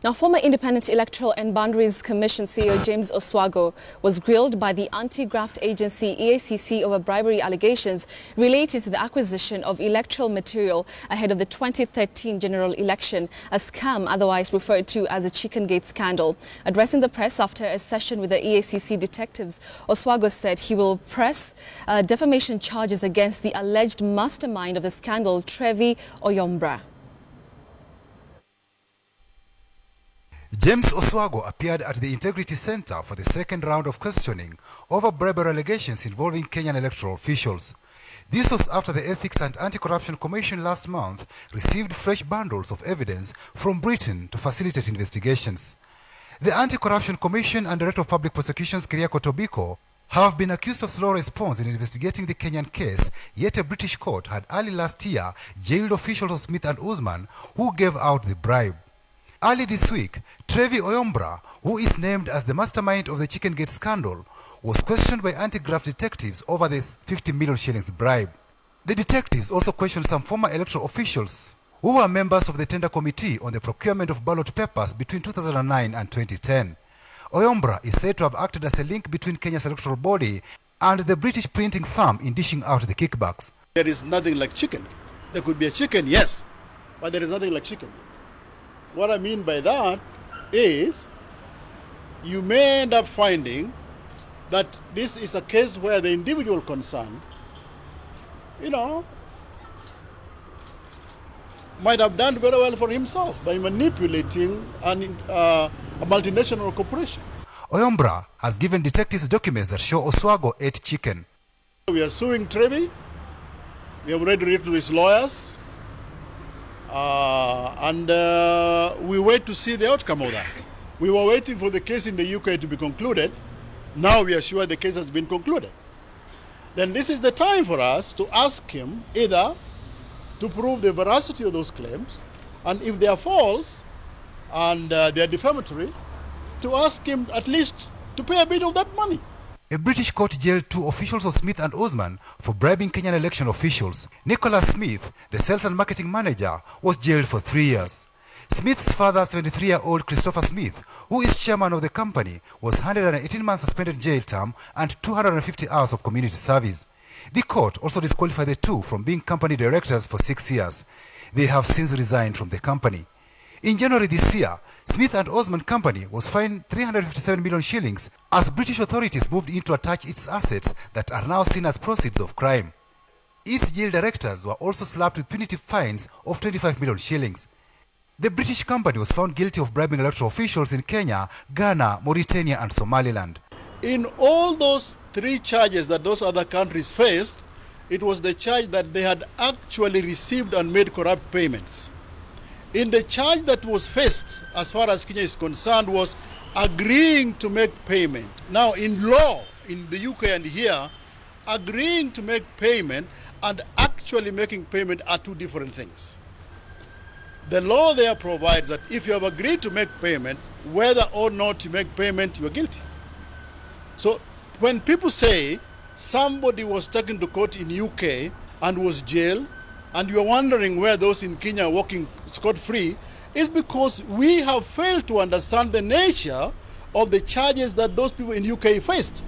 Now, former Independent Electoral and Boundaries Commission CEO James Oswago was grilled by the anti-graft agency EACC over bribery allegations related to the acquisition of electoral material ahead of the 2013 general election, a scam otherwise referred to as a Chicken Gate scandal. Addressing the press after a session with the EACC detectives, Oswago said he will press defamation charges against the alleged mastermind of the scandal, Trevy Oyombra. James Oswago appeared at the Integrity Center for the second round of questioning over bribery allegations involving Kenyan electoral officials. This was after the Ethics and Anti-Corruption Commission last month received fresh bundles of evidence from Britain to facilitate investigations. The Anti-Corruption Commission and Director of Public Prosecutions Keriako Tobiko have been accused of slow response in investigating the Kenyan case, yet a British court had early last year jailed officials of Smith & Usman who gave out the bribe. Early this week, Trevy Oyombra, who is named as the mastermind of the Chicken Gate scandal, was questioned by anti-graft detectives over the 50 million shillings bribe. The detectives also questioned some former electoral officials who were members of the tender committee on the procurement of ballot papers between 2009 and 2010. Oyombra is said to have acted as a link between Kenya's electoral body and the British printing firm in dishing out the kickbacks. There is nothing like chicken. There could be a chicken, yes, but there is nothing like chicken. What I mean by that is you may end up finding that this is a case where the individual concerned, might have done very well for himself by manipulating a multinational corporation. Oyombra has given detectives documents that show Oswago ate chicken. We are suing Trevy. We have already written to his lawyers. We wait to see the outcome of that. We were waiting for the case in the UK to be concluded. Now we are sure the case has been concluded. Then this is the time for us to ask him either to prove the veracity of those claims, and if they are false and they are defamatory, to ask him at least to pay a bit of that money. A British court jailed two officials of Smith & Usman for bribing Kenyan election officials. Nicholas Smith, the sales and marketing manager, was jailed for 3 years. Smith's father, 73-year-old Christopher Smith, who is chairman of the company, was handed an 18-month suspended jail term and 250 hours of community service. The court also disqualified the two from being company directors for 6 years. They have since resigned from the company. In January this year, Smith & Usman Company was fined 357 million shillings as British authorities moved in to attach its assets that are now seen as proceeds of crime. Its jail directors were also slapped with punitive fines of 25 million shillings. The British company was found guilty of bribing electoral officials in Kenya, Ghana, Mauritania and Somaliland. In all those three charges that those other countries faced, it was the charge that they had actually received and made corrupt payments. In the charge that was faced, as far as Kenya is concerned, was agreeing to make payment. Now, in law, in the UK and here, agreeing to make payment and actually making payment are two different things. The law there provides that if you have agreed to make payment, whether or not you make payment, you are guilty. So, when people say somebody was taken to court in UK and was jailed, and you are wondering where those in Kenya are walking scot-free, is because we have failed to understand the nature of the charges that those people in UK faced.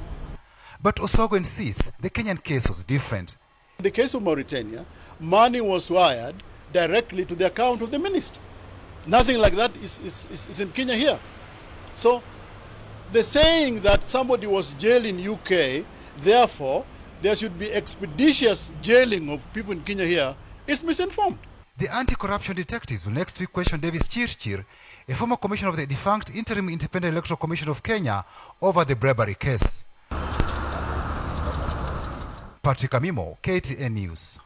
But Oswago insists the Kenyan case was different. In the case of Mauritania, money was wired directly to the account of the minister. Nothing like that is in Kenya here. So the saying that somebody was jailed in UK, therefore there should be expeditious jailing of people in Kenya here, is misinformed. The anti-corruption detectives will next week question Davis Chirchir, a former commissioner of the defunct Interim Independent Electoral Commission of Kenya, over the bribery case. Patrick Amimo, KTN News.